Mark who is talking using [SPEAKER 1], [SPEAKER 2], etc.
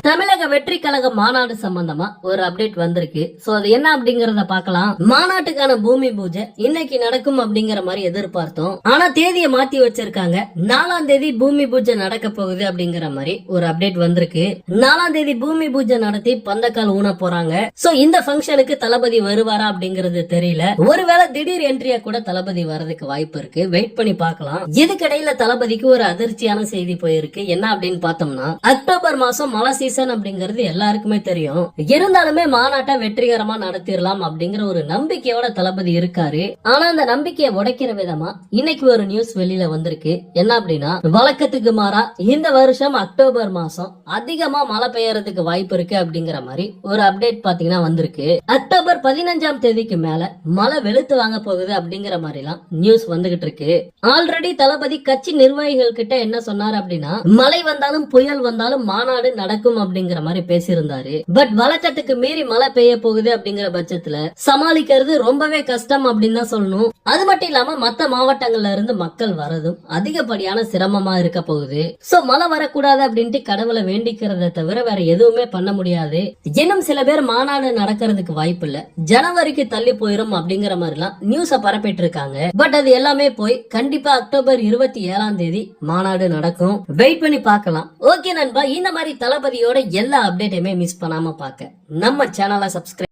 [SPEAKER 1] தமிழக வெற்றி கழக மாநாடு சம்பந்தமா ஒரு அப்டேட் வந்திருக்கு. சோ அது என்ன அப்படிங்கறத பார்க்கலாம். மாநாட்டுக்கான பூமி பூஜை இன்னைக்கு நடக்கும் அப்படிங்கிற மாதிரி எதிர்பார்த்தோம். ஆனா தேதியை மாத்தி வச்சிருக்காங்க. 4ஆம் தேதி பூமி பூஜை நடக்க போகுது அப்படிங்கிற மாதிரி ஒரு அப்டேட் வந்திருக்கு. 4ஆம் தேதி பூமி பூஜை நடத்தி பந்தக்கால் ஊன போறாங்க. சோ இந்த ஃபங்க்ஷனுக்கு தளபதி வருவாரா அப்படிங்கறது தெரியல. ஒருவேளை திடீர் என்ட்ரியா கூட தளபதி வரதுக்கு வாய்ப்பு இருக்கு. வெயிட் பண்ணி பார்க்கலாம். இதுக்கிடையில தளபதிக்கு ஒரு அதிர்ச்சியான செய்தி போயிருக்கு. என்ன அப்படின்னு பார்த்தோம்னா, அக்டோபர் மாசம் மழை சீசன் அப்படிங்கிறது எல்லாருக்குமே தெரியும். இருந்தாலுமே மாநாட்டை வெற்றிகரமா நடத்திடலாம் அப்படிங்கிற ஒரு நம்பிக்கையோட தளபதி இருக்காரு. ஆனா அந்த நம்பிக்கையை உடைக்கிற விதமா இன்னைக்கு ஒரு நியூஸ் வெளியில வந்திருக்கு. என்ன அப்படின்னா, வழக்கத்துக்கு மாறா இந்த வருஷம் அக்டோபர் மாசம் அதிகமா மழை பெய்யறதுக்கு வாய்ப்பு இருக்கு அப்படிங்கிற மாதிரி ஒரு அப்டேட் பாத்தீங்கன்னா வந்திருக்கு. அக்டோபர் 15ஆம் தேதிக்கு மேல மழை வெளுத்து வாங்க போகுது அப்படிங்கிற மாதிரி எல்லாம் நியூஸ் வந்துகிட்டு இருக்கு. ஆல்ரெடி தளபதி கட்சி நிர்வாகிகள் கிட்ட என்ன சொன்னார் அப்படின்னா, மழை வந்தாலும் புயல் வந்தாலும் மாநாடு நடக்கும் அப்படிங்கிற மாதிரி பேசியிருந்தாரு. பட் வழக்கத்துக்கு மீறி மழை பெய்ய போகுது அப்படிங்கிற பட்சத்துல சமாளிக்கிறது ரொம்பவே கஷ்டம் அப்படின்னு தான் சொல்லணும். அது மட்டும் இல்லாம மத்த மாவட்டங்கள்ல இருந்து மக்கள் வரதும் அதிகப்படியான சிரமமா இருக்க போகுது. சோ மழை வரக்கூடாது அப்படின்ட்டு கடவுளை வேண்டிக்கிறத தவிர வேற எதுவுமே பண்ண முடியாது. இன்னும் சில பேர் மாநாடு நடக்கிறதுக்கு வாய்ப்பு இல்ல, ஜனவரிக்கு தள்ளி போயிரும் அப்படிங்கிற மாதிரி எல்லாம் நியூஸ பரப்பிட்டு இருக்காங்க. பட் அது எல்லாமே போய் கண்டிப்பா அக்டோபர் 27ஆம் தேதி மாநாடு நடக்கும். வெயிட் பண்ணி பார்க்கலாம். ஓகே நண்பா, இந்த மாதிரி தளபதியோட எல்லா அப்டேட்டையுமே மிஸ் பண்ணாம பார்க்க நம்ம சேனலை சப்ஸ்கிரைப்